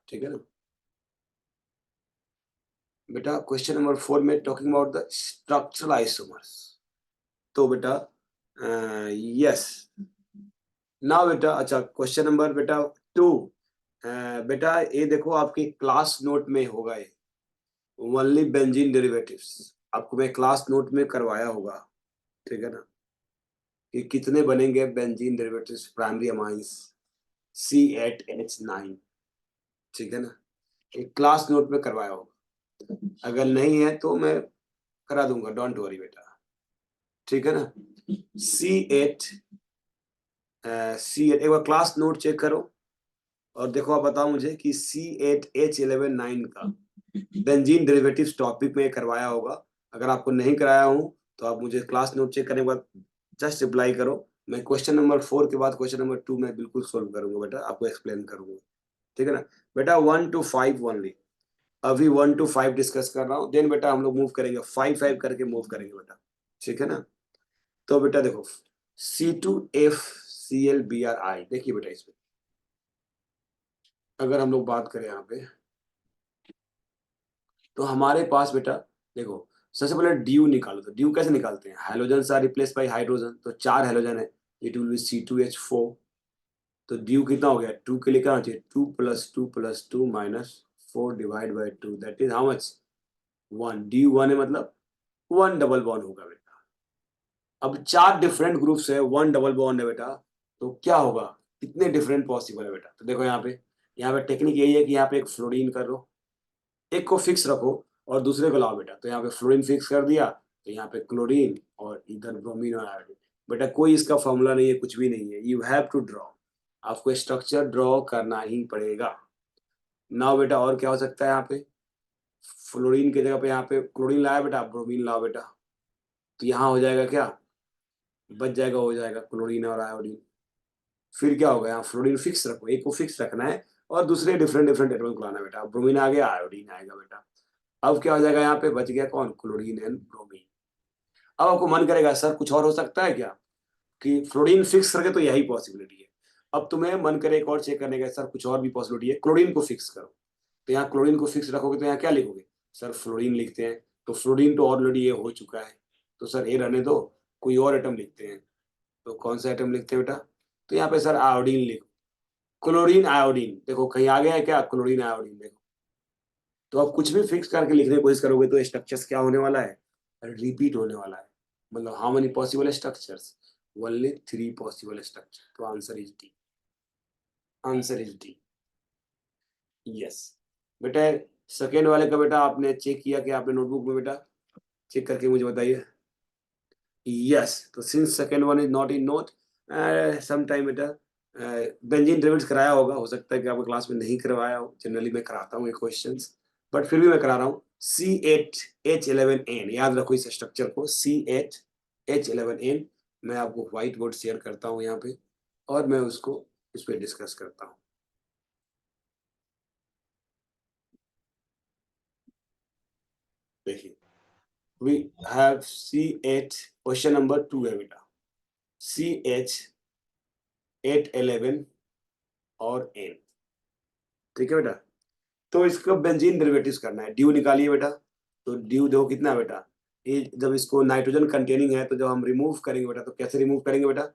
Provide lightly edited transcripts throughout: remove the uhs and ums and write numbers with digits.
ठीक है ना बेटा। क्वेश्चन नंबर 4 में talking about the structural isomers. तो बेटा यस ना बेटा, अच्छा क्वेश्चन नंबर बेटा 2। बेटा ये देखो आपके क्लास नोट में होगा ये, ओनली बेंजीन डेरिवेटिव्स आपको मैं क्लास नोट में करवाया होगा, ठीक है ना, कि कितने बनेंगे benzene derivatives primary amines C8H9, ठीक है ना, ये क्लास नोट में करवाया होगा। अगर नहीं है तो मैं करा दूंगा, डोंट वरी बेटा, ठीक है ना। C8 C8 एक बार क्लास नोट चेक करो और देखो, आप बताओ मुझे कि C8H11 9 का बेंजीन डेरिवेटिव्स टॉपिक में करवाया होगा। अगर आपको नहीं कराया हूं तो आप मुझे क्लास नोट चेक करने के बाद जस्ट रिप्लाई करो। मैं क्वेश्चन नंबर 4 के बाद क्वेश्चन नंबर 2 में बिल्कुल सोल्व करूंगा बेटा, आपको एक्सप्लेन करूंगा, ठीक है ना बेटा। 1 to 5 ओनली, अभी 1 to 5 डिस्कस कर रहा हूँ, देन बेटा हम लोग मूव करेंगे 5 करके मूव करेंगे बेटा, ठीक है ना। तो बेटा देखो C2FClBrI, देखिए बेटा इसमें अगर हम लोग बात करें यहाँ पे, तो हमारे पास बेटा देखो, सबसे पहले ड्यू निकालो। तो ड्यू कैसे निकालते हैं, hydrogen are replace by hydrogen, तो 4 हाइड्रोजन है, इट विल बी C2H4। तो ड्यू कितना हो गया, 2 के लिए क्या होना चाहिए, 2 + 2 + 2 - 4 divide by 2, that is how much, 1। Due 1 है मतलब 1 डबल बॉन्ड होगा बेटा। अब 4 डिफरेंट ग्रुप्स है, 1 डबल बॉन्ड है बेटा, तो क्या होगा, कितने डिफरेंट पॉसिबल है बेटा। तो देखो यहाँ पे टेक्निक यही है कि यहाँ पे एक फ्लोरीन कर लो, एक को फिक्स रखो और दूसरे को लाओ बेटा। तो यहाँ पे फ्लोरीन फिक्स कर दिया, तो यहाँ पे क्लोरीन और इधर ब्रोमीन और आयोडीन। बेटा कोई इसका फॉर्मूला नहीं है, कुछ भी नहीं है, यू हैव टू ड्रॉ, आपको स्ट्रक्चर ड्रॉ करना ही पड़ेगा। नाउ बेटा और क्या हो सकता है, यहाँ पे फ्लोरीन की जगह पे यहाँ पे क्लोरीन लाया बेटा, ब्रोमीन लाओ बेटा, तो यहाँ हो जाएगा क्या, बच जाएगा, हो जाएगा क्लोरीन और आयोडीन। फिर क्या होगा, यहाँ फ्लोरीन फिक्स रखो, एक को फिक्स रखना है और दूसरे डिफरेंट डिफरेंट एटम को लाना बेटा। ब्रोमीन आ गया, आयोडीन आएगा बेटा। अब क्या हो जाएगा, यहाँ पे बच गया कौन, क्लोरीन एंड ब्रोमीन। अब आपको मन करेगा सर कुछ और हो सकता है क्या, कि फ्लोरीन फिक्स करके, तो यही पॉसिबिलिटी है। अब तुम्हें मन करे एक और चेक करने का, सर कुछ और भी पॉसिबिलिटी है, क्लोरीन को फिक्स करो। तो यहाँ क्लोरीन को फिक्स रखोगे तो यहाँ क्या लिखोगे, सर फ्लोरीन लिखते हैं, तो फ्लोरीन तो ऑलरेडी ये हो चुका है, तो सर ये रहने दो, कोई और एटम लिखते हैं। तो कौन सा एटम लिखते हैं बेटा, तो यहाँ पे सर आयोडीन लिखो, क्लोरीन आयोडीन, देखो कहीं आ गया है क्या, क्लोरीन आयोडीन देखो। तो आप कुछ भी फिक्स करके लिखने की कोशिश करोगे तो स्ट्रक्चर्स क्या होने वाला है, रिपीट होने वाला है। मतलब how many possible structures, only 3 possible structure. तो answer is D, answer is D, yes बेटा। सेकेंड वाले का बेटा आपने चेक किया कि आपने नोटबुक में बेटा, चेक करके मुझे बताइए। यस, तो since second one is not in note, some time बेटा बेंजीन डेरिवेटिव्स कराया होगा, हो सकता है कि आपको क्लास में नहीं करवाया हो, जनरली मैं कराता हूँ ये क्वेश्चंस, बट फिर भी मैं करा रहा हूँ। C8H11N, याद रखो इस स्ट्रक्चर को, C8H11N। मैं आपको व्हाइट बोर्ड शेयर करता हूँ यहाँ पे और मैं उसको इस पे डिस्कस करता हूँ। देखिए we have C8, question number 2 है बेटा, CH811 और N, ठीक है बेटा। तो इसका बेंजीन डेरिवेटिव्स करना है, ड्यू निकालिए बेटा। तो ड्यू देखो कितना है बेटा, ये जब इसको नाइट्रोजन कंटेनिंग है तो जब हम रिमूव करेंगे बेटा, तो कैसे रिमूव करेंगे बेटा,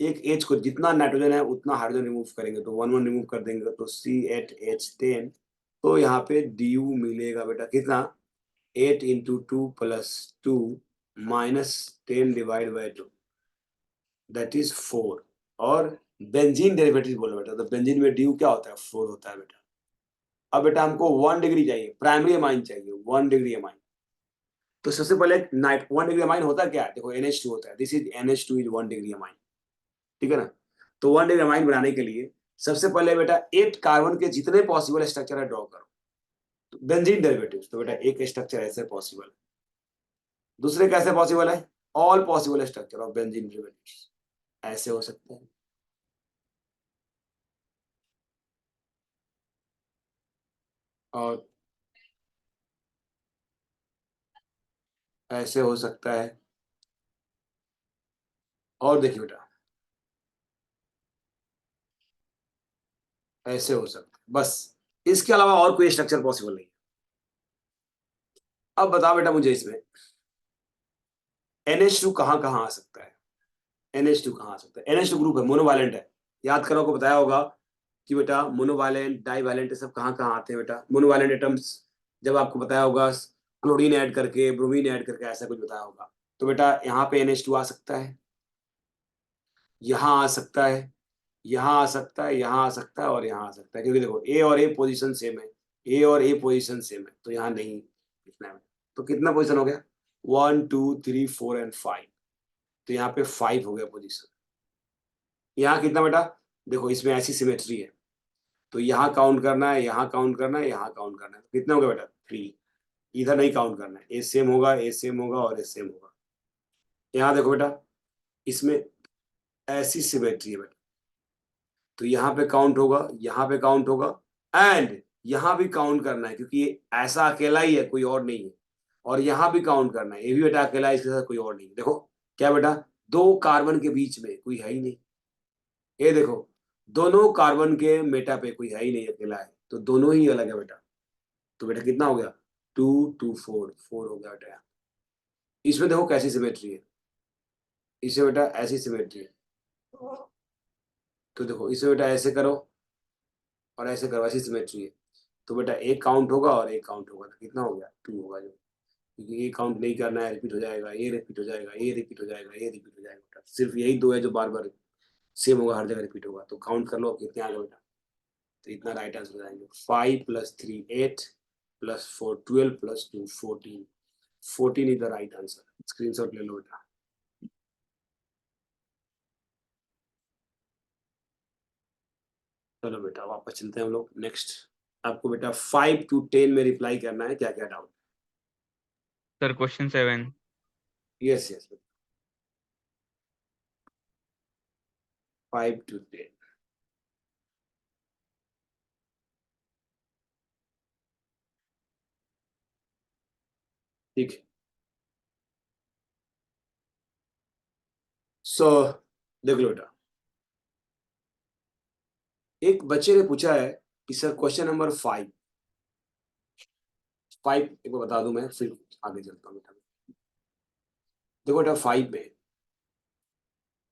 एक एच को जितना नाइट्रोजन है उतना हाइड्रोजन रिमूव करेंगे, तो 1 1 रिमूव कर देंगे, तो C8H10। तो यहाँ पे ड्यू मिलेगा बेटा कितना, 8 × 2 + 2 - 10 डिवाइड बाई 2, दैट इज 4। और बेंजीन डेरिवेटिव बोलो बेटा, तो बेंजीन में ड्यू क्या होता है, 4 होता है बेटा। अब बेटा हमको 1 डिग्री चाहिए, प्राइमरी अमाइन चाहिए, 1 डिग्री अमाइन। तो सबसे पहले नाइट 1 डिग्री अमाइन होता क्या है, देखो NH2 होता है, this is NH2 is 1 degree amine, ठीक है ना। तो 1 डिग्री अमाइन बनाने के लिए सबसे पहले बेटा 8 कार्बन के जितने पॉसिबल स्ट्रक्चर है ड्रॉ करो, तो बेंजीन डेरिवेटिव्स, तो बेटा एक स्ट्रक्चर ऐसे पॉसिबल है, दूसरे कैसे पॉसिबल है, all possible structure of benzene derivatives ऐसे हो सकते हैं, और ऐसे हो सकता है, और देखिए बेटा ऐसे हो सकता है, बस इसके अलावा और कोई स्ट्रक्चर पॉसिबल नहीं। अब बताओ बेटा मुझे इसमें NH2 कहाँ कहाँ आ सकता है? NH2 कहाँ आ सकता है? NH2 ग्रुप है, मोनोवालेंट है। याद करो, को बताया होगा कि बेटा मोनोवालेंट, डाइवालेंट, ये सब कहाँ कहाँ आते हैं बेटा? मोनोवालेंट एटम्स जब आपको बताया होगा क्लोरीन ऐड करके, ब्रोमीन ऐड करके, ऐसा कुछ बताया होगा। तो बेटा यहाँ पे NH2 आ सकता है, यहाँ आ सकता है, यहाँ आ सकता है, यहाँ आ सकता है और यहाँ आ सकता है, क्योंकि देखो ए और ए पोजीशन सेम है, ए और ए पोजीशन सेम है, तो यहाँ नहीं लिखना है। तो कितना पोजीशन हो गया? 1 2 3 4 एंड 5। तो यहाँ पे 5 हो गया पोजीशन। यहाँ कितना बेटा? देखो इसमें ऐसी सिमेट्री है, तो यहाँ काउंट करना है, यहाँ काउंट करना है, यहाँ काउंट करना है, तो कितना हो गया बेटा? 3। इधर नहीं काउंट करना है, ए सेम होगा, ए सेम होगा और ए सेम होगा। यहाँ देखो बेटा, इसमें ऐसी सिमेट्री है बेटा, तो यहाँ पे काउंट होगा, यहाँ पे काउंट होगा एंड यहाँ भी काउंट करना है, क्योंकि ये ऐसा अकेला ही है, कोई और नहीं है। और यहाँ भी काउंट करना है, ये भी बेटा अकेला है, इसके साथ कोई और नहीं है। देखो क्या बेटा, दो कार्बन के बीच में कोई है ही नहीं। ये देखो, दोनों कार्बन के मेटा पे कोई है ही नहीं, अकेला है, तो दोनों ही अलग है बेटा। तो बेटा कितना हो गया? 2 2 4 4 हो गया बेटा। इसमें देखो कैसी सिमेट्री है, इसमें बेटा ऐसी सिमेट्री है। तो देखो इसमें बेटा ऐसे करो और ऐसे करो, ऐसी सिमेट्री है। तो बेटा एक काउंट होगा और एक काउंट होगा, तो कितना हो गया? 2 होगा। जो क्योंकि ये काउंट नहीं करना है, रिपीट हो जाएगा, ये रिपीट हो जाएगा, ये रिपीट हो जाएगा, ये रिपीट हो जाएगा बेटा। सिर्फ यही दो है जो बार बार सेम होगा, हर जगह रिपीट होगा। तो काउंट कर लो कितने आ गए बेटा। तो इतना राइट आंसर हो जाएंगे। 5 + 3 8 + 4 12 + 2 14। 14 is the right answer. Screenshot ले लो बेटा। चलो बेटा वापस चलते हैं हम लोग नेक्स्ट। आपको बेटा 5 to 10 में रिप्लाई करना है, क्या क्या doubt? Sir question 7। Yes yes, 5 to 10। ठीक है। सो देख लो बेटा, एक बच्चे ने पूछा है कि सर क्वेश्चन नंबर 5 एक बार बता दूं मैं, फिर आगे चलता हूँ बेटा। देखो बेटा 5 में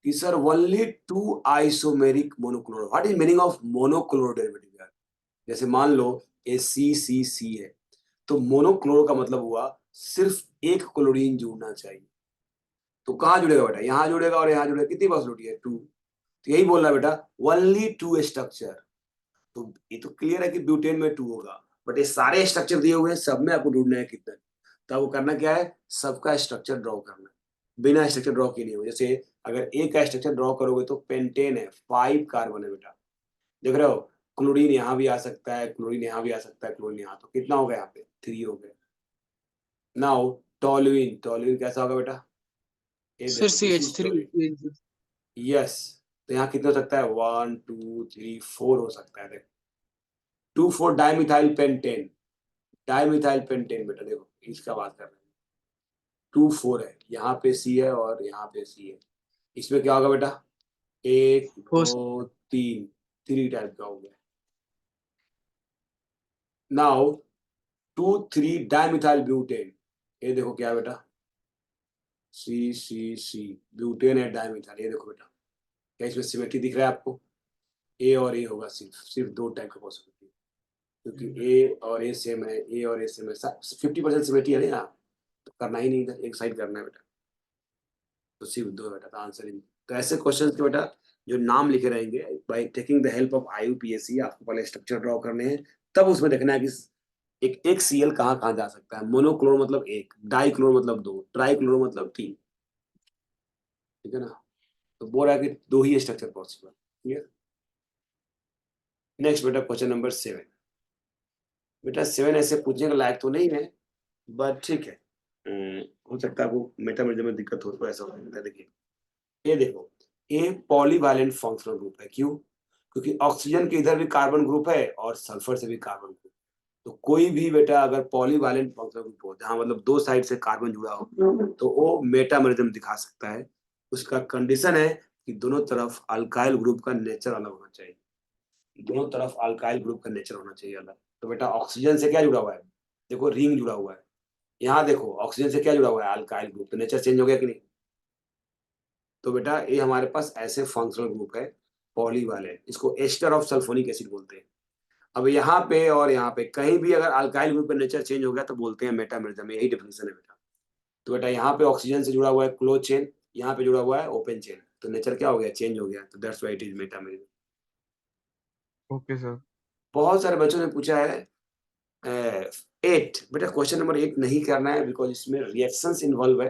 कि sir only 2 isomeric monochloro, what is meaning of monochloro derivative यार? जैसे मान लो ACCC है, तो मोनोक्लोरो का मतलब हुआ सिर्फ एक क्लोरीन जुड़ना चाहिए। तो कहाँ जुड़ेगा बेटा? यहाँ जुड़ेगा और यहाँ जुड़ेगा। कितनी पॉसिबिलिटी है? 2। तो यही बोल रहा है बेटा, ओनली 2 स्ट्रक्चर। तो ये तो क्लियर है कि ब्यूटेन में 2 होगा, बट ये सारे स्ट्रक्चर दिए हुए हैं, सब में आपको ढूंढना है कितना। तो वो करना क्या है, सबका स्ट्रक्चर ड्रॉ करना है, बिना स्ट्रक्चर ड्रॉ किए नहीं हो। जैसे अगर ए का स्ट्रक्चर ड्रॉ करोगे तो पेंटेन है, 5 कार्बन है बेटा, देख रहे हो? क्लोरीन यहाँ भी आ सकता है, क्लोरीन यहाँ भी आ सकता है, क्लोरीन यहाँ, तो कितना हो गया? यहाँ पे 3 हो गया। नाउ टोलुइन, टोलुइन कैसा होगा बेटा? ये सर देखो see this H is three toluene. Yes, तो यहाँ कितना हो सकता है? 1 2 3 4 हो सकता है। देखो 2 4 डाइमिथाइल पेंटेन, डाइमिथाइल पेंटेन बेटा, देखो इसका बात कर रहे हैं। 2 4 है, यहाँ पे सी है और यहाँ पे सी है। इसमें क्या होगा बेटा? 1 हो 2 3, 3 टाइप का हो गया। नाउ 2 3 डाइमिथाइल ब्यूटेन, ये देखो क्या है बेटा? सी सी सी, ब्यूटेन है, डाइमिथाइल। ये देखो बेटा, क्या इसमें सिमेट्री दिख रहा है आपको? ए और ए होगा, सिर्फ सिर्फ 2 टाइप का पॉसिबिलिटी, क्योंकि ए और ए सेम है, ए और ए सेम है, 50% सिमेट्री है ना यहाँ। तो करना ही नहीं, इधर एक साइड करना है बेटा। तो सिर्फ 2 है बेटा, तो आंसर इन। तो ऐसे क्वेश्चन के बेटा जो नाम लिखे रहेंगे, by taking the help of IUPAC, आपको पहले स्ट्रक्चर ड्रॉ करने हैं, तब उसमें देखना है कि एक Cl कहाँ कहाँ जा सकता है। मोनोक्लोर मतलब 1, डाइक्लोर मतलब 2, ट्राइक्लोर मतलब 3। ठीक है ना? तो बोल रहा है कि 2 ही स्ट्रक्चर पॉसिबल। क्लियर? नेक्स्ट बेटा क्वेश्चन नंबर 7। बेटा 7 ऐसे पूछने के लायक तो नहीं है, बट ठीक है। हो सकता है वो मेटामेरिज्म में दिक्कत हो, तो ऐसा हो सकता है। देखिए ये देखो, ये पॉलीवैलेंट फंक्शनल ग्रुप है। क्यों? क्योंकि ऑक्सीजन के इधर भी कार्बन ग्रुप है और सल्फर से भी कार्बन ग्रुप। तो कोई भी बेटा अगर पॉलीवैलेंट फंक्शनल ग्रुप हो, जहाँ मतलब 2 साइड से कार्बन जुड़ा हो, तो वो मेटामेरिज्म दिखा सकता है। उसका कंडीशन है कि दोनों तरफ अल्काइल ग्रुप का नेचर अलग होना चाहिए। दोनों तरफ अल्काइल ग्रुप का नेचर होना चाहिए अलग। तो बेटा ऑक्सीजन से क्या जुड़ा हुआ है, देखो रिंग जुड़ा हुआ है, यहाँ देखो ऑक्सीजन से क्या जुड़ा हुआ है, अल्काइल ग्रुप, तो नेचर चेंज हो गया कि नहीं। तो बेटा ये हमारे पास ऐसे फंक्शनल ग्रुप है पॉली वाले, इसको एस्टर ऑफ सल्फोनिक एसिड बोलते हैं। अब यहाँ पे और यहाँ पे कहीं भी अगर अल्काइल ग्रुप का नेचर चेंज हो गया तो बोलते हैं मेटामेरिज्म, यही डेफिनेशन है बेटा। तो बेटा यहाँ पे ऑक्सीजन से जुड़ा हुआ है क्लोज चेन, यहाँ पे जुड़ा हुआ है ओपन चेन, तो नेचर क्या हो गया, चेंज हो गया, तो that's why it is metamerism. Okay sir. बहुत सारे बच्चों ने पूछा है 8, बेटा क्वेश्चन नंबर 8 नहीं करना है बिकॉज इसमें रिएक्शंस इन्वॉल्व है।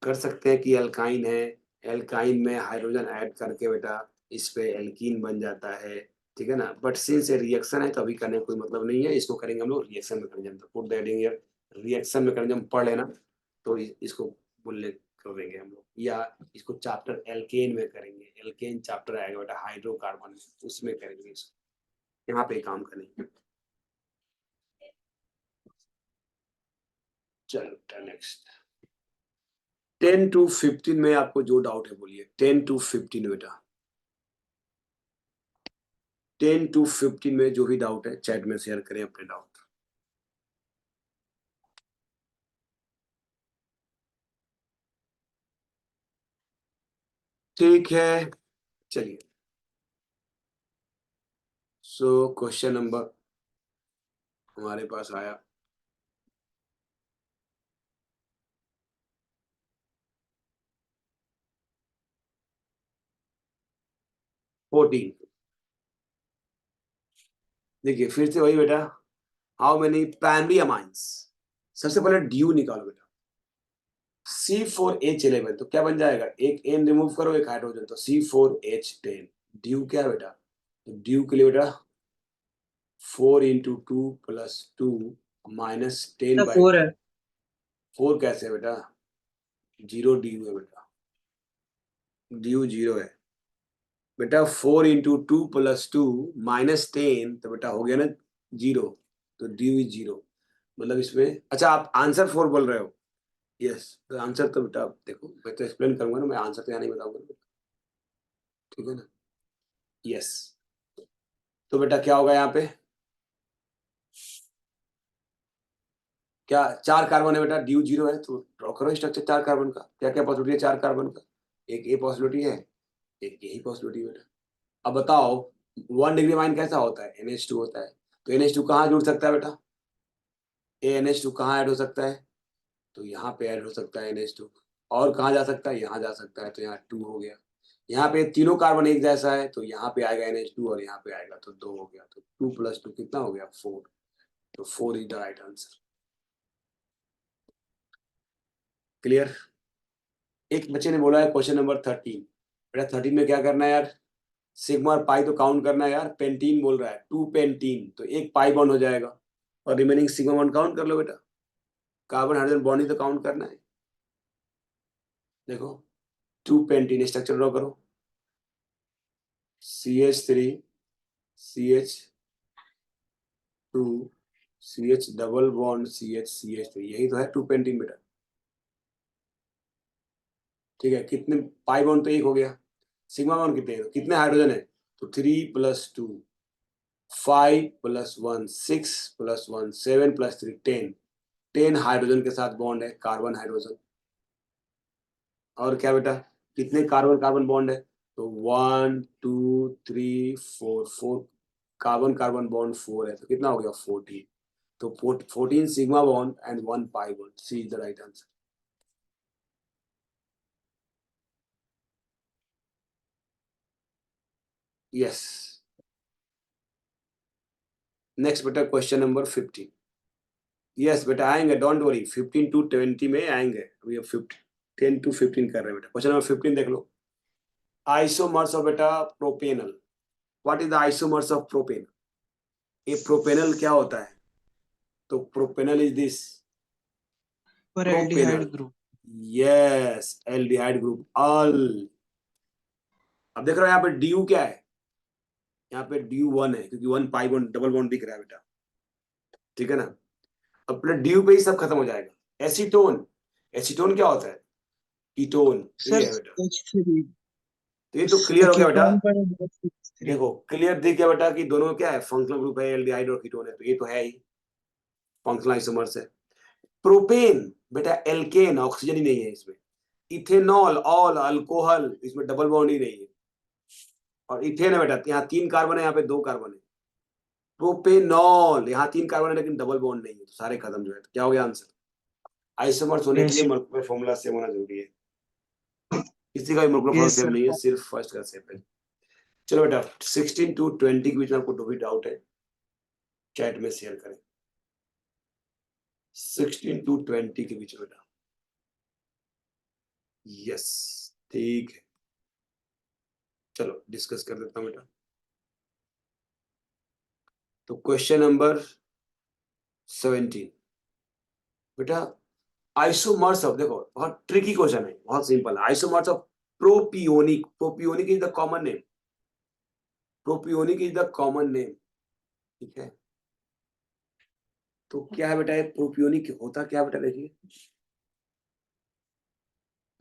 कर सकते हैं कि एल्काइन है, एल्काइन में हाइड्रोजन ऐड करके बेटा इस पे एल्कीन बन जाता है, ठीक है ना, बट सिंस ये रिएक्शन है तो अभी करने का कोई मतलब नहीं है, इसको करेंगे हम लोग रिएक्शन मैकेनिज्म, तो put that in here, reaction mechanism पढ़ लेना, तो इसको बोलने कर देंगे हम लोग, या इसको चैप्टर एल्केन में करेंगे, एल्केन चैप्टर आएगा बेटा हाइड्रोकार्बन में, उसमें करेंगे इसको, यहाँ पे काम करेंगे। चलो नेक्स्ट 10 to 15 में आपको जो डाउट है बोलिए, 10 to 15 बेटा, 10 to 15 में जो भी डाउट है चैट में शेयर करें अपने डाउट। ठीक है, चलिए। सो क्वेश्चन नंबर हमारे पास आया 14। देखिए फिर से वही बेटा, हाउ मेनी प्राइमरी अमाइंस, सबसे पहले ड्यू निकालो बेटा, C4H11, तो क्या बन जाएगा, एक N रिमूव करो एक हाइड्रोजन, तो C4H10, ड्यू क्या है बेटा, तो ड्यू के लिए बेटा 4 into 2 plus 2 minus 10 by 4 है। 4 कैसे है बेटा, जीरो ड्यू है बेटा, ड्यू जीरो है बेटा, 4 into 2 plus 2 minus 10, तो बेटा हो गया ना जीरो, तो ड्यू इज जीरो, मतलब इसमें, अच्छा आप आंसर 4 बोल रहे हो, यस, तो आंसर तो बेटा देखो मैं तो एक्सप्लेन करूंगा ना, मैं आंसर तो यहाँ नहीं बताऊंगा, ठीक है ना, यस। तो बेटा क्या होगा यहाँ पे, क्या 4 कार्बन है बेटा, ड्यू जीरो है, तो ड्रॉ करो स्ट्रक्चर 4 कार्बन का, क्या क्या पॉसिबिलिटी है 4 कार्बन का, एक ए पॉसिबिलिटी है, एक यही पॉसिबिलिटी है बेटा। अब बताओ 1 डिग्री माइन कैसा होता है, NH2 होता है, तो NH2 कहाँ जुड़ सकता है बेटा, NH2 कहाँ ऐड हो सकता है, तो यहाँ पे ऐड हो सकता है NH2, और कहाँ जा सकता है, यहाँ जा सकता है, तो यहाँ 2 हो गया, यहाँ पे तीनों कार्बन एक जैसा है तो यहाँ पे आएगा NH2 और यहाँ पे आएगा तो 2 हो गया, तो 2 + 2 कितना हो गया 4, तो 4 is the right answer. Clear. एक बच्चे ने बोला है क्वेश्चन नंबर 13, बेटा 13 में क्या करना है यार, सिग्मा और पाई तो काउंट करना है यार, पेंटीन बोल रहा है 2 पेंटीन, तो एक पाई बॉन्ड हो जाएगा और रिमेनिंग सिग्मा बॉन्ड काउंट कर लो बेटा, कार्बन हाइड्रोजन बॉन्ड ही तो काउंट करना है। देखो 2 पेंटीन स्ट्रक्चर ड्रॉ करो, CH3 CH2 CH double bond CH3, यही तो है 2 पेंटीन बेटा, ठीक है, कितने पाई बॉन्ड तो एक हो गया, सिग्मा बॉन्ड कितने हैं, कितने हाइड्रोजन है, तो 3 + 2 5 + 1 6 + 1 7 + 3 10, 10 हाइड्रोजन के साथ बॉन्ड है, कार्बन हाइड्रोजन, और क्या बेटा कितने कार्बन कार्बन बॉन्ड है, तो 1 2 3 4 4 कार्बन कार्बन बॉन्ड 4 है, तो कितना हो गया 14, तो 14 sigma bond and 1 pi bond, C is the right answer. Yes. Next बेटा क्वेश्चन नंबर 15, यस बेटा आएंगे, डोंट वरी, 15 to 20 में आएंगे, अभी अब 10 to 15 कर रहे हैं बेटा। क्वेश्चन नंबर 15 देख लो, आइसोमर्स ऑफ बेटा propanal, what is the isomers of propanal, ये प्रोपेनल क्या होता है, तो प्रोपेनल इज दिस, पर propanal, aldehyde group. Yes aldehyde group al. अब देख रहे हो यहाँ पे ड्यू क्या है, यहाँ पे ड्यू 1 है क्योंकि 1 पाई बॉन्ड डबल बॉन्ड दिख रहा है बेटा, ठीक है ना, अपने ड्यू पे ही सब खत्म हो जाएगा। एसीटोन, एसीटोन क्या होता है, कीटोन, तो सर ये है बेटा, H3 तो ये तो क्लियर हो गया बेटा। कीटोन पर CH3 देखो क्लियर दिख गया बेटा कि दोनों क्या है, फंक्शनल ग्रुप है, एल्डिहाइड और कीटोन है, तो ये तो है ही फंक्शनल आइसोमर्स है। प्रोपेन बेटा एल्केन, ऑक्सीजन ही नहीं है इसमें। इथेनॉल, ऑल, अल्कोहल, इसमें डबल बॉन्ड ही नहीं है। और इथेन है बेटा, यहाँ 3 कार्बन है, यहाँ पे 2 कार्बन है। प्रोपेनॉल, यहाँ 3 कार्बन है लेकिन डबल बॉन्ड नहीं है, तो सारे खत्म जो है। तो क्या हो गया आंसर? आइसोमर्स होने के लिए मॉलिक्यूलर फॉर्मूला सेम होना जरूरी है। किसी का भी molecular formula Yes, same sir. नहीं है, सिर्फ फर्स्ट का सेम है। चलो बेटा 16 to 20 के बीच में आपको जो भी डाउट है चैट में शेयर करें। 16 to 20 के बीच में बेटा। यस, ठीक है, चलो डिस्कस कर लेता हूं बेटा। तो क्वेश्चन नंबर 17 बेटा, आइसोमर्स ऑफ, देखो बहुत ट्रिकी क्वेश्चन है, बहुत सिंपल है। Isomers of propionic, propionic is the common name, propionic is the common name, ठीक है। तो क्या है बेटा ये प्रोपियोनिक होता क्या बेटा, देखिए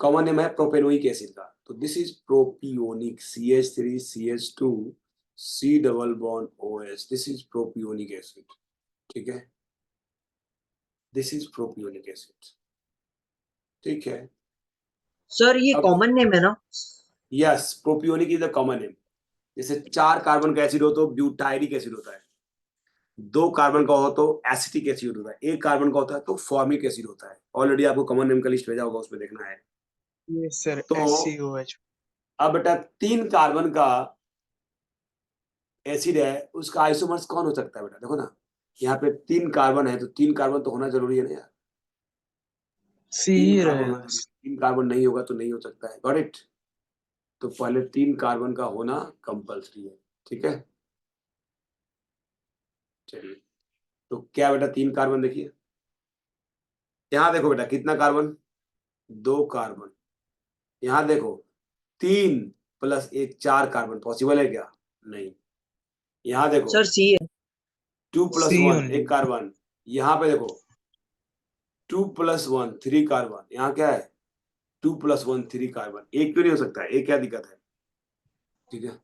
कॉमन नेम है प्रोपेनोइक एसिड का, तो this is propionic, CH3 CH2 C double bond OH, this is propionic acid, ठीक है, दिस इज प्रोपियोनिक एसिड, ठीक है। सर ये अब कॉमन नेम है ना? Yes, propionic is the common name. जैसे 4 कार्बन का एसिड हो तो ब्यूटायरिक एसिड होता है, 2 कार्बन का हो तो एसिटिक एसिड होता है, 1 कार्बन का होता है तो फॉर्मिक एसिड होता है। ऑलरेडी आपको कॉमन नेम का लिस्ट भेजा होगा, उसमें देखना है। Yes, sir. तो SCOH. अब बेटा 3 कार्बन का एसिड है, उसका आइसोमर्स कौन हो सकता है बेटा, देखो ना यहाँ पे 3 कार्बन है, तो 3 कार्बन तो होना जरूरी है ना यार, C 3 ही कार्बन रहेगा। होना जरूरी है, 3 कार्बन नहीं होगा तो नहीं हो सकता है, गॉट इट। तो पहले 3 कार्बन का होना कंपल्सरी है, ठीक है। चलिए, तो क्या बेटा 3 कार्बन, देखिए यहाँ देखो बेटा कितना कार्बन, 2 कार्बन, यहाँ देखो 3 प्लस 1 4 कार्बन, पॉसिबल है क्या? नहीं। यहाँ देखो सर C है। 2 प्लस C 1 only. 1 कार्बन, यहाँ पे देखो 2 प्लस 1 3 कार्बन, यहाँ क्या है 2 प्लस 1 3 कार्बन, एक क्यों नहीं हो सकता है, एक क्या दिक्कत है, ठीक है,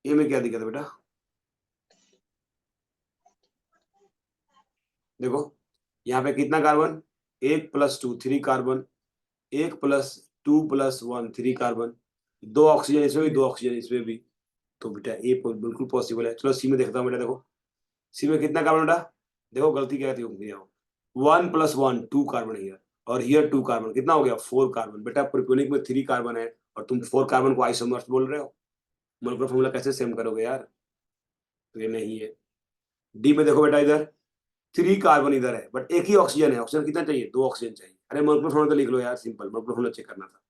ये में क्या दिक्कत है बेटा, देखो यहाँ पे कितना carbon, 1 plus 2 3 carbon, 1 plus 2 plus 1 3 carbon, 2 oxygen इसमें भी, 2 ऑक्सीजन इसमें भी, तो बेटा ए बिल्कुल पॉसिबल है। चलो सी में देखता हूँ बेटा, देखो सी में कितना कार्बन बेटा, देखो गलती क्या थी, 1 प्लस 1 2 कार्बन हियर, और हियर 2 कार्बन, कितना हो गया 4 कार्बन। बेटा प्रोपियोनिक में 3 कार्बन है और तुम 4 कार्बन को आइसोमर्स बोल रहे हो, मोलेकुलर फॉर्मूला कैसे सेम करोगे यार, तो ये नहीं है। डी में देखो बेटा, इधर 3 कार्बन इधर है, बट एक ही ऑक्सीजन है, ऑक्सीजन कितना चाहिए, 2 ऑक्सीजन चाहिए। अरे मोलेकुलर फॉर्मूला तो लिख लो यार, सिंपल मोलेकुलर फॉर्मूला चेक करना था।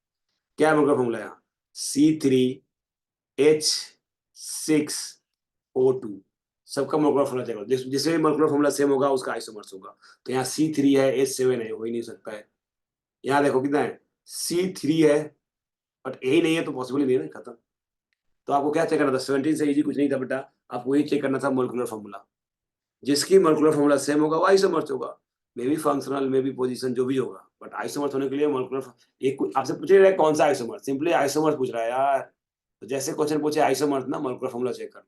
क्या है मोलेकुलर फॉर्मूला, यहाँ C3H6O2, सबका मोलेकुलर फॉर्मूला चेक करो, जिसमें मोलेकुलर फॉर्मूला सेम होगा उसका आइसोमर्स होगा। तो यहाँ C3 है, H7 है, हो ही नहीं सकता है। यहाँ देखो कितना है, C3 है, बट यही नहीं है तो पॉसिबल ही नहीं है ना, खत्म। तो आपको क्या चेक करना था, 17 से इजी कुछ नहीं था बेटा, आपको वही चेक करना था मोलेकुलर फॉर्मूला, जिसकी मोलेकुलर फॉर्मूला सेम होगा वो आइसोमर्स होगा, may be functional, may be position, जो भी होगा, बट आइसोमर्स होने के लिए मोलेकुलर, एक आपसे पूछ रहा है कौन सा आइसोमर्स, सिंपली आइसोमर्स पूछ रहा है यार। तो जैसे क्वेश्चन पूछे आइसोमर्स ना, मोलेकुलर फॉर्मूला चेक कर,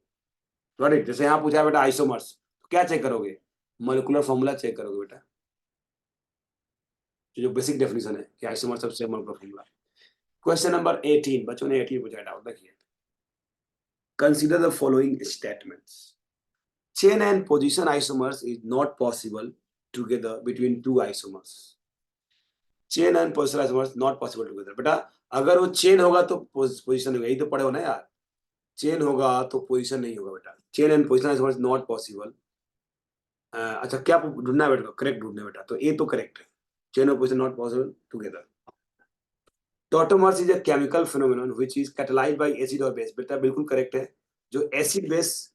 राइट। जैसे यहाँ पूछा है बेटा आइसोमर्स, तो क्या चेक करोगे, मोलेकुलर फॉर्मूला चेक करोगे बेटा, जो बेसिक डेफिनेशन है कि आइसोमर्स सबसे मोलेकुलर फॉर्मूला। क्वेश्चन नंबर 18, बच्चों ने 18 पूछा है डाउट, देखिए consider the following statements, chain and position isomers is not possible together between two isomers, chain and position isomers not possible together. बेटा अगर वो चेन होगा तो पोजिशन होगा, यही तो पढ़े हो ना यार, चेन होगा तो पोजिशन नहीं होगा बेटा, chain and position isomers not possible. अच्छा क्या ढूंढना है बेटा, करेक्ट ढूंढना है बेटा, तो ये तो करेक्ट है, चेन और position not possible together. Tautomers is a chemical phenomenon which is catalysed bye acid और बेस, बेटा बिल्कुल करेक्ट है, जो एसिड बेस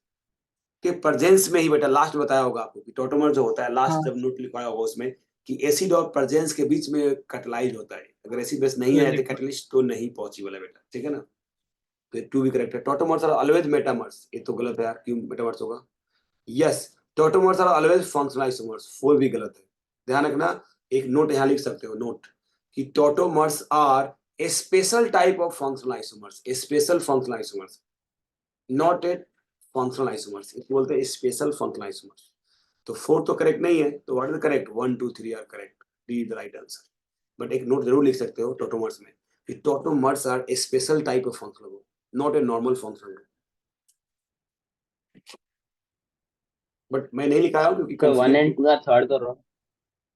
के प्रेजेंस में ही बेटा, लास्ट बताया होगा आपको कि टॉटोमर जो होता है, लास्ट हाँ। जब नोट लिखवाया होगा उसमें कि एसिड और प्रेजेंस के बीच में कैटलाइज होता है, अगर एसिड बेस नहीं है तो कैटलिस्ट तो नहीं पॉसिबल है बेटा, ठीक है ना। तो टू भी करेक्ट है, टॉटोमर्स आर ऑलवेज मेटामर्स, ये तो गलत है यार, क्यों मेटामर्स होगा, yes tautomers are always functional isomers, 4 भी गलत है। ध्यान रखना, एक नोट यहाँ लिख सकते हो, नोट कि tautomers are a special type of functional isomers, a special functional isomers, not a functional isomers. इसको बोलते हैं special functional isomers. तो 4 तो करेक्ट नहीं है, तो what is correct? 1 2 3 are correct, D the right answer. But एक नोट जरूर लिख सकते हो टोटोमर्स में कि tautomers are a special type of functional group, not a normal functional group. But मैं नहीं लिखा हूं क्योंकि तो 1 and 2 का थर्ड तो रॉन्ग.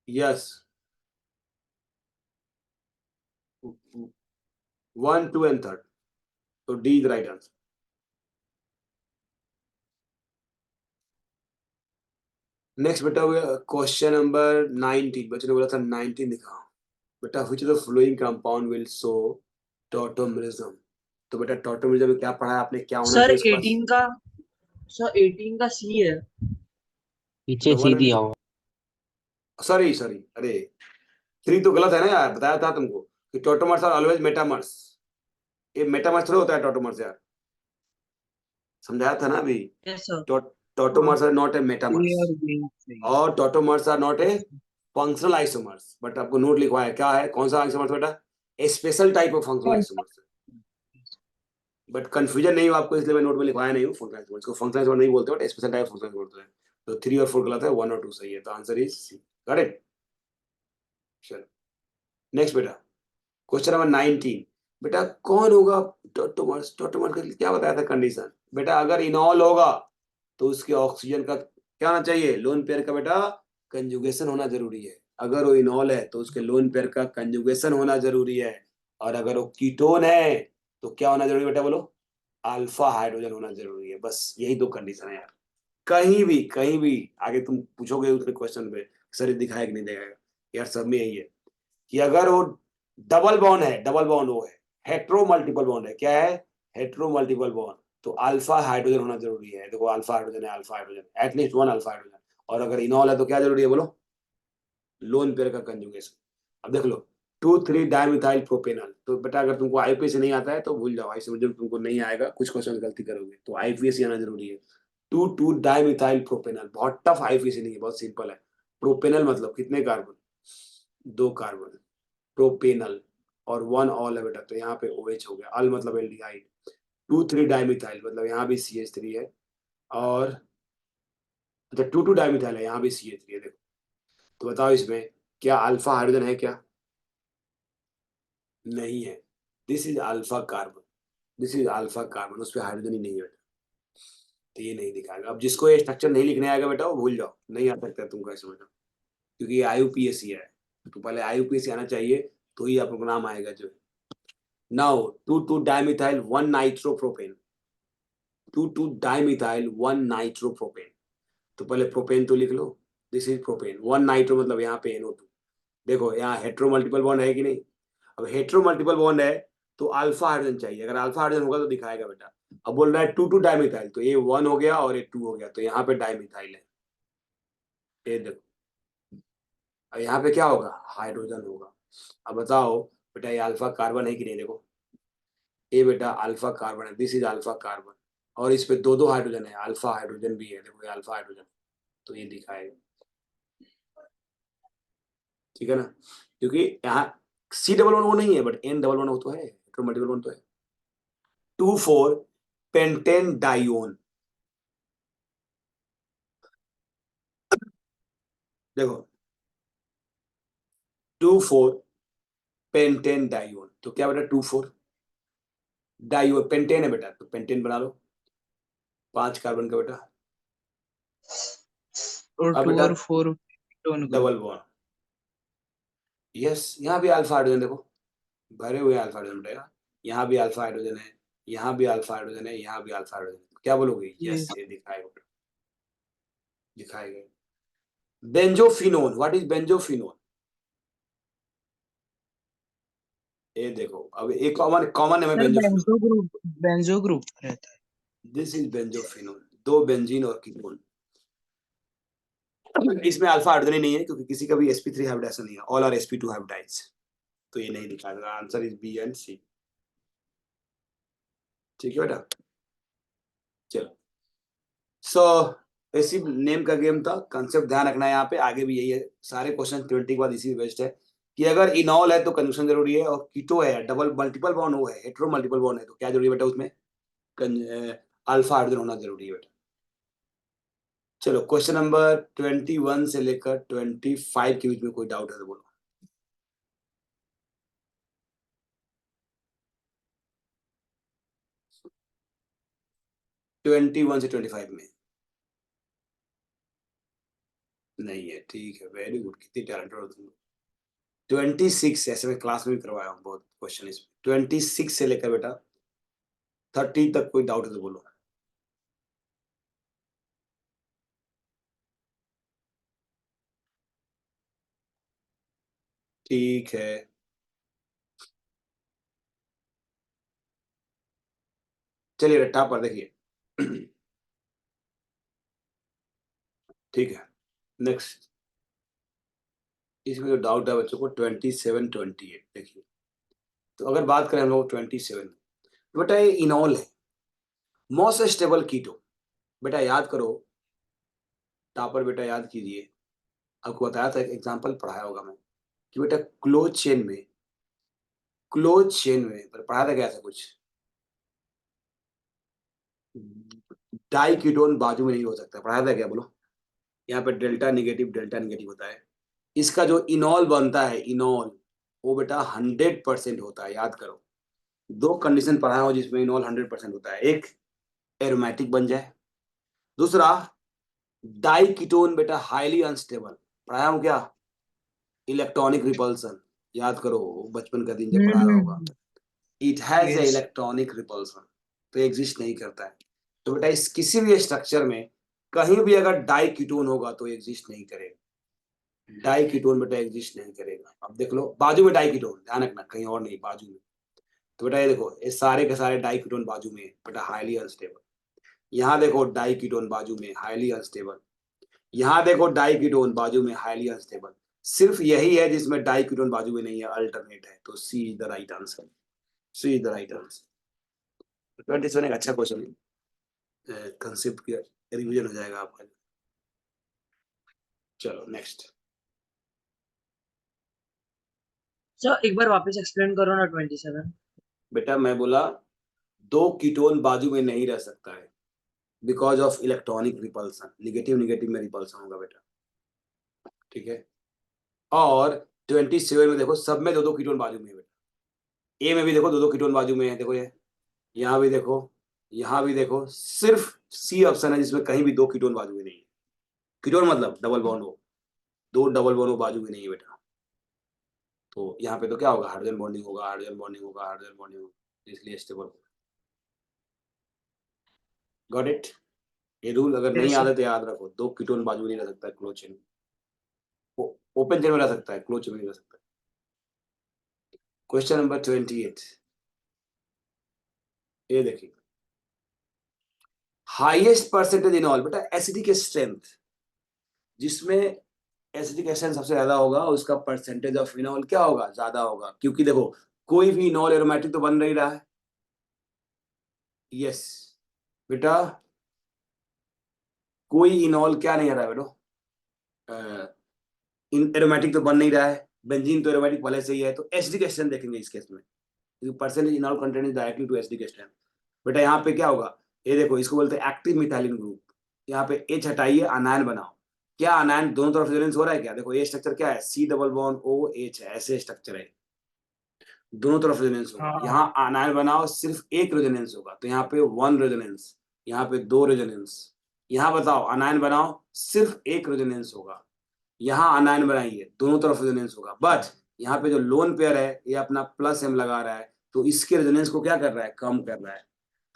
यस 1 2 and 3rd, तो D the right answer. Next बेटा क्वेश्चन नंबर 19. बच्चे ने बोला था 19 दिखाओ. बेटा which of the following compound will show tautomerism. तो बेटा टॉटोमरिज्म में क्या पढ़ा है आपने, क्या होना सर चाहिए उसके पास? 18 का सर 18 का सी है. पीछे सी दिया हुआ. सॉरी अरे 3 तो गलत है ना यार, बताया था तुमको कि टॉटोमर्स आर ऑलवेज मेटामर्स. ये मेटामर्स थोड़ा होता है टॉटोमर्स यार, समझाया था ना अभी. Yes sir. Tautomers are not a a metamers और बी सही. और tautomers are not a functional isomers. But आपको नोट लिखवाया क्या है, कौन सा आइसोमर्स बेटा? A special type of functional isomers. But confusion नहीं हो आपको, इसलिए मैं नोट में लिखवाया नहीं हूँ फंक्शनल आइसोमर्स को. फंक्शनल आइसोमर नहीं बोलते, but special type functional isomer है. तो 3 और 4 गलत है, 1 और 2 सही है. तो answer is C. Got it. चलो नेक्स्ट बेटा क्वेश्चन नंबर 19. बेटा कौन होगा टॉटोमर्स? टॉटोमर्स का क्या बताया था कंडीशन? बेटा अगर इनॉल होगा तो उसके ऑक्सीजन का क्या होना चाहिए? लोन पेयर का बेटा कंजुगेशन होना जरूरी है. अगर वो इनॉल है तो उसके लोन पेयर का कंजुगेशन होना जरूरी है. और अगर वो कीटोन है तो क्या होना जरूरी बेटा बोलो? अल्फा हाइड्रोजन होना जरूरी है. बस यही 2 कंडीशन है यार. कहीं भी आगे तुम पूछोगे उसके क्वेश्चन पे सर ये दिखाया कि नहीं दिखाएगा, यार सब में यही है कि अगर वो डबल बॉन्ड है, डबल बॉन्ड वो है, हेट्रो मल्टीपल बॉन्ड है. क्या है? Hetero multiple bond. तो अल्फा हाइड्रोजन होना जरूरी है. देखो अल्फा हाइड्रोजन है, alpha hydrogen, at least 1 alpha hydrogen. और अगर इनॉल है तो क्या जरूरी है बोलो? लोन पेयर का कंजुगेशन. अब देख लो 2,3 डाइमिथाइल प्रोपेनॉल. तो बेटा अगर तुमको आईपीएसी नहीं आता है तो भूल जाओ, ऐसे जब तुमको नहीं आएगा, कुछ क्वेश्चन गलती करोगे तो आईपीएसी आना जरूरी है. 2,2 डाइमिथाइल प्रोपेनॉल. बहुत टफ आईपीएसी नहीं है, बहुत सिंपल है. प्रोपेनल मतलब कितने कार्बन? 2 कार्बन. प्रोपेनल और 1 ऑल है बेटा, तो यहाँ पे OH हो गया. अल मतलब एल्डिहाइड. 2,3 डाइमिथाइल मतलब यहाँ भी CH3 है. और अच्छा 2,2 डाइमिथाइल है, यहाँ भी CH3 है. देखो तो बताओ इसमें क्या अल्फा हाइड्रोजन है? क्या नहीं है. This is alpha carbon, this is alpha carbon. उस पर हाइड्रोजन ही नहीं है बेटा, तो ये नहीं दिखाएगा. अब जिसको ये स्ट्रक्चर नहीं लिखने आएगा बेटा वो भूल जाओ, नहीं आ सकता तुमको ऐसे बेटा, क्योंकि ये IUPAC है. तो पहले IUPAC आना चाहिए तो ही आपको नाम आएगा. जो now 2,2 dimethyl 1 nitropropane. 2,2 dimethyl 1 nitropropane. तो पहले प्रोपेन तो लिख लो. This is propane. 1 नाइट्रो मतलब यहाँ पे NO2. देखो यहाँ हेट्रो मल्टीपल बॉन्ड है कि नहीं? अब हेट्रो मल्टीपल बॉन्ड है तो अल्फा हाइड्रोजन चाहिए. अगर अल्फा हाइड्रोजन होगा तो दिखाएगा बेटा. अब बोल रहा है 2,2 डाइमिथाइल, तो ये 1 हो गया और ये 2 हो गया, तो यहाँ पे डाइमिथाइल है. ये देखो अब यहाँ पे क्या होगा? हाइड्रोजन होगा. अब बताओ बेटा ये अल्फा कार्बन है कि नहीं? देखो ये बेटा अल्फा कार्बन है. This is alpha carbon. और इस पे 2 हाइड्रोजन है, अल्फा हाइड्रोजन भी है. देखो ये अल्फा हाइड्रोजन, तो ये दिखाएगा. ठीक है ना? क्योंकि यहाँ C11 वो नहीं है, बट N11 वो तो है, मल्टीपल वन तो है. 2,4 पेंटेन डाइओन. देखो 2,4 पेंटेन डाइओन. तो क्या बेटा 2,4 डाइओन पेंटेन है बेटा, तो पेंटेन बना लो. 5 कार्बन का बेटा. और अब 2 बेटा और 4 ketone group. Double bond. Yes यहाँ भी अल्फा हाइड्रोजन देखो भरे हुए अल्फा हाइड्रोजन बेटा. यहाँ भी अल्फा हाइड्रोजन है, यहाँ भी अल्फा हाइड्रोजन है, यहाँ भी अल्फा हाइड्रोजन है. क्या बोलोगे? यस ये दिखाएगा बेटा, दिखाएगा. बेंजोफिनोन. What is benzophenone? ये देखो अब एक कॉमन है सर बेंजोफिनोन. बेंजो ग्रुप रहता है. This is benzophenone. 2 बेंजीन और कीटोन. इसमें अल्फा हाइड्रोजन नहीं है क्योंकि किसी का भी sp3 हाइब्रिडाइजेशन नहीं है. All are sp2 hybridize. तो ये नहीं दिखाएगा. Answer is B and C. ठीक है बेटा. चलो ऐसी नेम का गेम था. कंसेप्ट ध्यान रखना है. यहाँ पे आगे भी यही है. सारे क्वेश्चन 20 के बाद इसी बेस्ड है. कि अगर इनॉल है तो कंजक्शन जरूरी है, और कीटो है, डबल मल्टीपल बॉन्ड वो है, हेटेरो मल्टीपल बॉन्ड है, तो क्या जरूरी है बेटा उसमें? अल्फा हाइड्रोजन होना जरूरी है बेटा। चलो क्वेश्चन नंबर 21 से लेकर 25 के बीच में कोई डाउट है तो बोलो। 21 से 25 में नहीं है, ठीक है, वेरी गुड, कितनी टैलेंटेड हो तुम। 26 ऐसे मैं क्लास में भी करवाया हूँ बहुत क्वेश्चन इसमें। 26 से लेकर बेटा 30 तक कोई डाउट है तो बोलो। ठीक है, चलिए रट्टा पर देखिए। ठीक है, नेक्स्ट इसमें जो डाउट है बच्चों को 27 28 देखिए। तो अगर बात करें हम लोग 27, तो बेटा ये इनॉल है, मोस्ट स्टेबल कीटो। बेटा याद करो, टापर बेटा याद कीजिए, आपको बताया था, एक एग्जांपल पढ़ाया होगा मैं, कि बेटा क्लोज चेन में पढ़ाया था क्या था कुछ, डाई कीटोन बाजू में नहीं हो सकता, पढ़ाया था क्या बोलो? यहाँ पे डेल्टा नेगेटिव होता है। इसका जो इनॉल बनता है, इनॉल, वो बेटा 100% होता है, याद करो। दो कंडीशन पढ़ाया हो जिसमें इनॉल 100% होता है, एक एरोमेटिक बन जाए, दूसरा डाई कीटोन बेटा हाईली अनस्टेबल। पढ़ाया हूँ क्या? इलेक्ट्रॉनिक रिपल्सन, याद करो, बचपन का दिन जब पढ़ाया होगा। It has a Yes. Electronic repulsion, तो एग्जिस्ट नहीं करता है। तो बेटा इस किसी भी स्ट्रक्चर में कहीं भी अगर डाई कीटोन होगा तो एग्जिस्ट नहीं करेगा। डाई कीटोन बेटा एग्जिस्ट नहीं करेगा। अब देख लो, बाजू में डाई कीटोन, ध्यान रखना, कहीं और नहीं, बाजू में। तो बेटा ये देखो, ये सारे के सारे डाई कीटोन बाजू में बेटा हाईली अनस्टेबल। यहाँ देखो डाई कीटोन बाजू में हाईली अनस्टेबल, यहाँ देखो डाई कीटोन बाजू में हाईली अनस्टेबल। सिर्फ यही है जिसमें डाई कीटोन बाजू में नहीं है, अल्टरनेट है। तो C is the right answer, C is the right answer. 27 एक अच्छा क्वेश्चन है, कंसेप्ट का रिवीजन हो जाएगा आपका। चलो नेक्स्ट। सर एक बार वापस एक्सप्लेन करो ना 27। बेटा मैं बोला दो कीटोन बाजू में नहीं रह सकता है, because of electronic repulsion, negative negative में रिपल्सन होगा बेटा, ठीक है। और 27 में देखो, सब में दो दो कीटोन बाजू में है बेटा। ए में भी देखो दो दो कीटोन बाजू में है, देखो ये, यहाँ भी देखो, यहाँ भी देखो, सिर्फ सी ऑप्शन है जिसमें कहीं भी दो कीटोन बाजू में नहीं है। कीटोन मतलब डबल बॉन्ड हो, दो डबल बॉन्ड हो बाजू में नहीं है बेटा। तो यहाँ पे तो क्या होगा, हाइड्रोजन बॉन्डिंग होगा, हाइड्रोजन बॉन्डिंग होगा, हाइड्रोजन बॉन्डिंग होगा, इसलिए स्टेबल होगा। Got it? ये रूल अगर नहीं Yes, याद sir. है तो याद रखो, दो कीटोन बाजू में नहीं रह सकता है क्लोज चेन। ओपन चेन में रह सकता है, क्लोज चेन में नहीं रह सकता। क्वेश्चन नंबर 28, ये देखिए, हाईएस्ट परसेंटेज इन ऑल बेटा एसिडिक स्ट्रेंथ, जिसमें एसिडिक स्ट्रेंथ सबसे ज्यादा होगा उसका परसेंटेज ऑफ इनॉल क्या होगा, ज्यादा होगा। क्योंकि देखो कोई भी इनॉल एरोमेटिक तो बन नहीं रहा है। यस बेटा, कोई इनॉल क्या नहीं आ रहा है बेटा, एरोमेटिक तो बन नहीं रहा है। बेंजीन तो एरोमेटिक पहले से ही है, तो एसिडिक स्ट्रेंथ देखेंगे इस केस में, क्योंकि percentage enol content is directly to acidic strength. बेटा यहाँ पे क्या होगा, ये देखो, इसको बोलते हैं एक्टिव मिथाइलिन ग्रुप। यहाँ पे एच हटाइए, अनायन बनाओ। क्या अनायन दोनों तरफ रेजोनेंस हो रहा है क्या? देखो ये स्ट्रक्चर क्या है, C double bond O H है, ऐसे स्ट्रक्चर है, दोनों तरफ रेजोनेंस होगा। हाँ. यहाँ अनायन बनाओ, सिर्फ एक रेजोनेंस होगा, तो यहाँ पे 1 रेजोनेंस, यहाँ पे 2 रेजोनेंस। यहाँ बताओ अनायन बनाओ, सिर्फ एक रेजोनेंस होगा। यहाँ अनायन बनाइए, दोनों तरफ रेजोनेंस होगा। बट यहाँ पे जो लोन पेयर है ये अपना प्लस एम लगा रहा है, तो इसके रेजोनेंस को क्या कर रहा है, कम कर रहा है।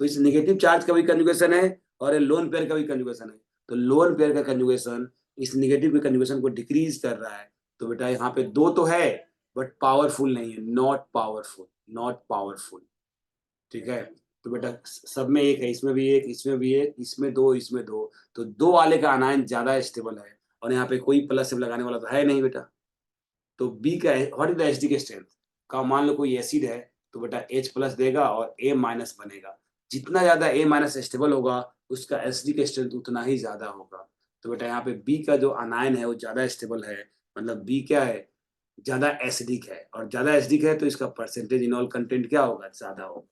तो इस नेगेटिव चार्ज का भी कंजुगेशन है और ये लोन पेयर का भी कंजुगेशन है। तो लोन पेयर का कंजुगेशन इस नेगेटिव के कंजुगेशन को डिक्रीज कर रहा है। तो बेटा यहाँ पे दो तो है बट पावरफुल नहीं है, नॉट पावरफुल, नॉट पावरफुल, ठीक है। तो बेटा सब में एक है, इसमें भी एक, इसमें भी एक, इसमें दो, इसमें दो, तो दो वाले का अनायन ज्यादा स्टेबल है, और यहाँ पे कोई प्लस सिर्फ लगाने वाला तो है नहीं बेटा। तो बी का what is the acidic strength का, मान लो कोई एसिड है तो बेटा H प्लस देगा और A माइनस बनेगा। जितना ज्यादा A माइनस स्टेबल होगा उसका एसिडिक स्ट्रेंथ उतना ही ज्यादा होगा। तो बेटा यहाँ पे बी का जो अनायन है वो ज्यादा स्टेबल है, मतलब बी क्या है, ज्यादा एसिडिक है, और ज्यादा एसिडिक है तो इसका परसेंटेज इनॉल कंटेंट क्या होगा, ज्यादा होगा।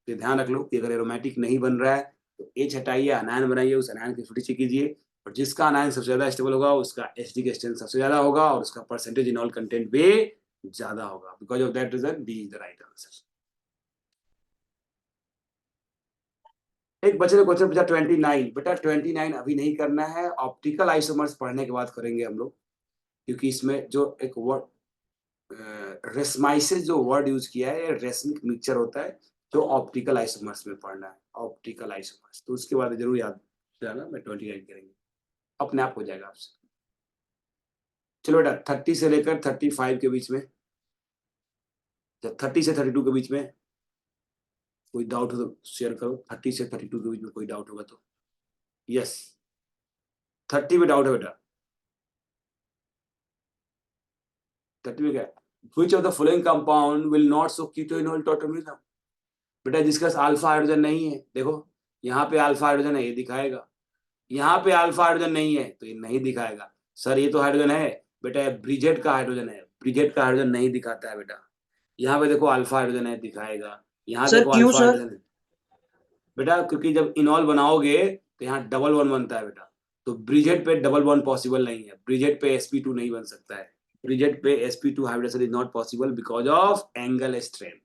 तो ध्यान रख लो कि अगर एरोमेटिक नहीं बन रहा है तो एच हटाइए, अनायन बनाइए, उस अनायन की छोटी सी कीजिए, और जिसका अनायन सबसे ज्यादा स्टेबल होगा उसका एसिडिक एक्सटेंस सबसे ज्यादा होगा और उसका परसेंटेज इनॉल कंटेंट भी ज्यादा होगा। Because of that reason D is the right answer. एक बचे तो क्वेश्चन पूछा 29। बेटा 29 अभी नहीं करना है, ऑप्टिकल आइसोमर्स पढ़ने के बाद करेंगे हम लोग, क्योंकि इसमें जो एक वर्ड रेसमाइसिस जो वर्ड यूज किया है, रेसमिक मिक्सचर होता है जो ऑप्टिकल आइसोमर्स में पढ़ना है, ऑप्टिकल आइसोमर्स। तो उसके बाद जरूर याद जाना, मैं 29 करेंगे, अपने आप हो जाएगा आपसे। चलो बेटा 30 से लेकर 35 के बीच में, 30 से 32 के बीच में कोई डाउट हो तो शेयर करो। 30 से 32 के बीच में कोई डाउट होगा तो। यस 30 में डाउट है बेटा। 30 में क्या है? Which of the following compound will not show keto-enol tautomerism? बेटा जिसका अल्फा हाइड्रोजन नहीं है, देखो यहाँ पे अल्फा हाइड्रोजन है ये दिखाएगा, यहाँ पे अल्फा हाइड्रोजन नहीं है तो ये नहीं दिखाएगा। सर ये तो हाइड्रोजन है बेटा, ब्रिजेट का हाइड्रोजन है, ब्रिजेट का हाइड्रोजन नहीं दिखाता है बेटा। यहाँ पे देखो अल्फा हाइड्रोजन है दिखाएगा, यहाँ सर देखो क्यों अल्फा सर? हाइड्रोजन है बेटा, क्योंकि जब इनॉल बनाओगे तो यहाँ डबल वन बनता है बेटा, तो ब्रिजेट पे डबल वन पॉसिबल नहीं है, ब्रिजेट पे sp2 नहीं बन सकता है, ब्रिजेट पे sp2 hybridization is not possible because of angle strain.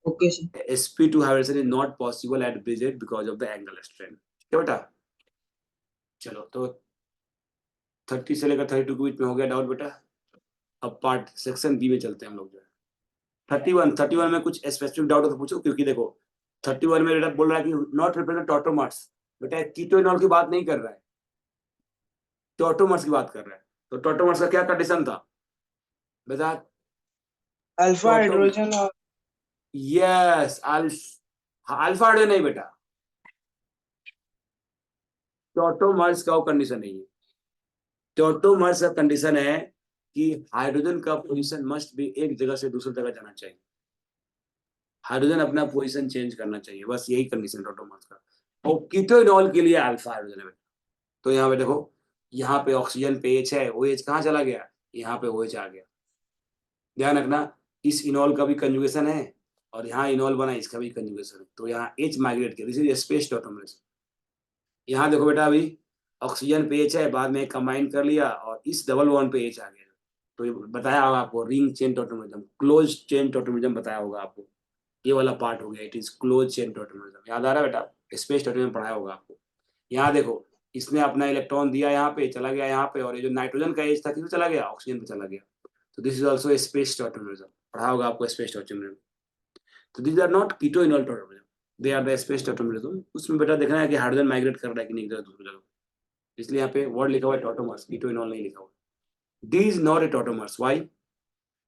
Okay sir. sp2 hybridization is not possible at Bridget because of the angle strain। क्या बेटा? चलो तो 30 से लेकर 32 के बीच में हो गया डाउट बेटा। अब पार्ट सेक्शन बी में चलते हैं हम लोग जो है। 31 में कुछ स्पेसिफिक डाउट हो तो पूछो, क्योंकि देखो 31 में बेटा बोल रहा है कि नॉट रिप्रेजेंट टॉटोमर्स, बेटा कीटोइनॉल की बात नहीं कर रहा है, टॉटोमर्स की बात कर रहा है। तो टॉटोमर्स का क्या कंडीशन था बेटा? अल्फा टॉटो हाइड्रोजन और यस अल्फा हाइड्रोजन नहीं बेटा, टॉटोमर्स का वो कंडीशन नहीं है। टॉटोमर्स का कंडीशन है कि हाइड्रोजन का पोजीशन मस्ट भी एक जगह से दूसरी जगह जाना चाहिए, हाइड्रोजन अपना पोजीशन चेंज करना चाहिए, बस यही कंडीशन टॉटोमर्स का। और कीटोइनॉल के लिए अल्फा हाइड्रोजन है बेटा। तो यहाँ पे देखो, यहाँ पे ऑक्सीजन पे एच है, ओ एच कहाँ चला गया, यहाँ पे ओ एच आ गया। ध्यान रखना इस इनॉल का भी कंजुगेशन है और यहाँ इनॉल बना इसका भी कंजुगेशन है, तो यहाँ एच माइग्रेट किया, दिस इज स्पेस टॉटोमर्स। यहाँ देखो बेटा अभी ऑक्सीजन पे एच है, बाद में कंबाइन कर लिया और इस डबल बॉन्ड पे एच आ गया। तो ये बताया होगा आपको रिंग चेन टॉटोमरिज्म, क्लोज चेन टॉटोमरिज्म बताया होगा आपको, ये वाला पार्ट हो गया, इट इज क्लोज चेन टॉटोमरिज्म। याद आ रहा है बेटा? स्पेस टॉटोमरिज्म पढ़ाया होगा आपको। यहाँ देखो इसने अपना इलेक्ट्रॉन दिया, यहाँ पे चला गया यहाँ पे, और ये जो नाइट्रोजन का एच था किसमें चला गया, ऑक्सीजन पे चला गया। तो this is also space tautomerism, पढ़ा होगा आपको स्पेस टॉटोमरिज्म। तो these are not ketoenol tautomerism, they are the space tautomerism. उसमें बेटा देखना है कि हाइड्रोजन माइग्रेट कर रहा है कि नहीं दूसरी जगह, इसलिए यहाँ पे वर्ड लिखा हुआ है टॉटोमर्स, कीटोइनॉल नहीं लिखा हुआ। D is not a tautomers, why?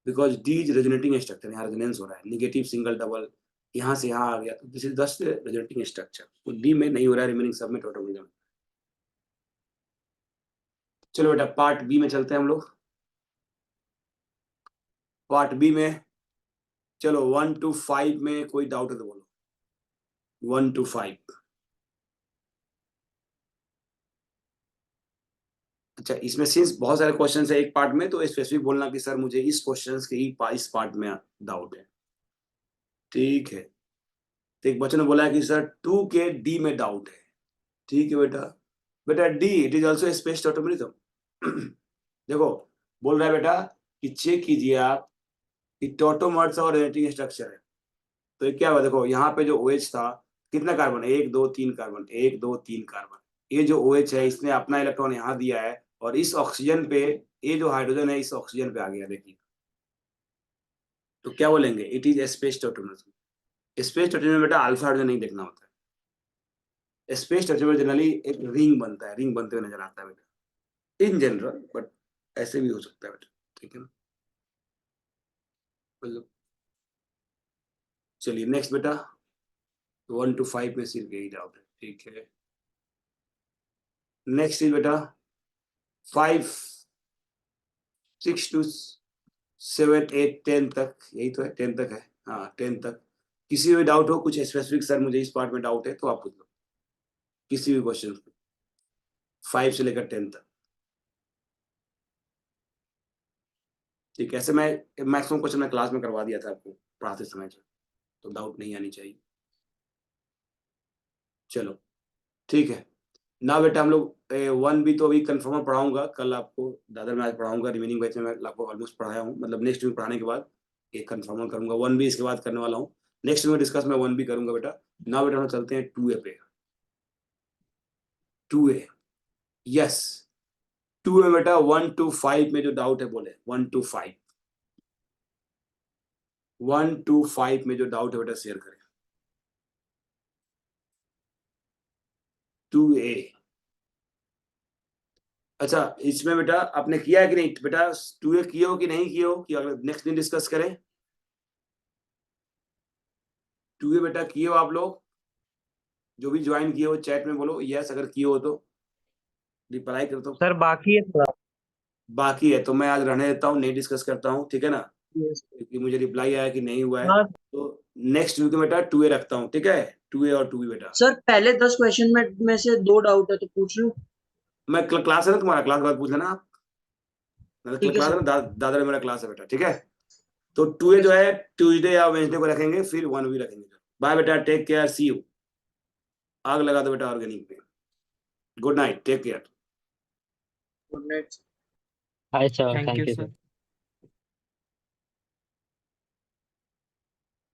Because D is resonating structure, यहाँ रेजोनेंस हो रहा है, निगेटिव सिंगल डबल यहाँ से यहाँ आ गया, तो दिस इज दस रेजोनेटिंग स्ट्रक्चर, तो डी में नहीं हो रहा है, रिमेनिंग सब में टॉटोमरिज्म। चलो बेटा पार्ट बी में चलते हैं हम लोग। पार्ट बी में चलो 1 to 5 में कोई डाउट है तो बोलो, 1 to 5। अच्छा इसमें सिंस बहुत सारे क्वेश्चन है एक पार्ट में, तो स्पेसिफिक बोलना कि सर मुझे इस क्वेश्चन के ही इस पार्ट में डाउट है, ठीक है। तो एक बच्चे ने बोला है कि सर 2 के डी में डाउट है, ठीक है बेटा। बेटा D it is also space tautomerism. देखो बोल रहा है बेटा कि चेक कीजिए आप कि टॉटोमर्स और रेटिंग स्ट्रक्चर है, तो ये क्या हुआ, देखो यहाँ पे जो OH था कितना कार्बन, 1 2 3 कार्बन, 1 2 3 कार्बन। ये जो OH है इसने अपना इलेक्ट्रॉन यहाँ दिया है और इस ऑक्सीजन पे ये जो हाइड्रोजन है इस ऑक्सीजन पे आ गया, देखिए। तो क्या बोलेंगे, इट इज स्पेस टॉटोमरिज्म। स्पेस टॉटोमरिज्म बेटा अल्फा हाइड्रोजन नहीं देखना होता है, स्पेस टॉटोमरिज्म जनरली एक रिंग बनता है, रिंग बनते हुए नजर आता है बेटा इन जनरल, बट ऐसे भी हो सकता है बेटा, ठीक है ना। मतलब चलिए नेक्स्ट बेटा 1 to 5 में सिर्फ यही डाउट है, ठीक है। नेक्स्ट इज बेटा 5 6 to 7 8 10 तक, यही तो है 10 तक है, हाँ 10 तक। किसी भी डाउट हो कुछ स्पेसिफिक, सर मुझे इस पार्ट में डाउट है, तो आप पूछ लो किसी भी क्वेश्चन 5 से लेकर 10 तक। ठीक है, ऐसे मैं मैक्सिमम क्वेश्चन मैं क्लास में करवा दिया था आपको पढ़ाते समय, तो डाउट नहीं आनी चाहिए। चलो ठीक है ना बेटा, हम लोग 1B तो अभी कन्फर्म पढ़ाऊंगा कल आपको, दादर में आज पढ़ाऊंगा, रिमेनिंग बैच में मैं आपको ऑलमोस्ट पढ़ाया हूँ, मतलब नेक्स्ट वीक पढ़ाने के बाद एक कन्फर्म करूंगा। 1B इसके बाद करने वाला हूँ, नेक्स्ट में डिस्कस मैं 1B करूंगा बेटा। ना बेटा हम चलते हैं 2A पे। 2A, यस 2A बेटा 1 to 5 में जो डाउट है बोले 1 to 5, 1 to 5 में जो डाउट है बेटा शेयर करें। 2A, अच्छा इसमें बेटा आपने किया है कि नहीं बेटा, 2A किए हो कि नहीं किए हो, कि अगर नेक्स्ट दिन डिस्कस करें। 2A बेटा किए हो आप लोग, जो भी ज्वाइन किए हो चैट में बोलो यस अगर किए हो तो, रिप्लाई कर दो। सर बाकी है थोड़ा। बाकी है तो मैं आज रहने देता हूँ, नहीं डिस्कस करता हूँ, ठीक है ना, Yes. क्योंकि मुझे रिप्लाई आया कि नहीं हुआ है। हाँ तो नेक्स्ट वीक में बेटा 2A रखता हूँ, ठीक है, 2A और 2B बेटा। सर, पहले 10 क्वेश्चन में से 2 डाउट है तो पूछ लूं। मैं क्लास है ना तुम्हारा, क्लास के बाद पूछ लेना आप, ठीक है क्लास है सर। ना, दादर में मेरा क्लास है बेटा, ठीक है। तो 2A जो है ट्यूसडे या वेंसडे को रखेंगे, फिर 1B रखेंगे। बाय बेटा, टेक केयर, सी यू। आग लगा दो बेटा ऑर्गेनिक में। Good night, take care. Good night. Hi sir, thank thank you you sir. Sir.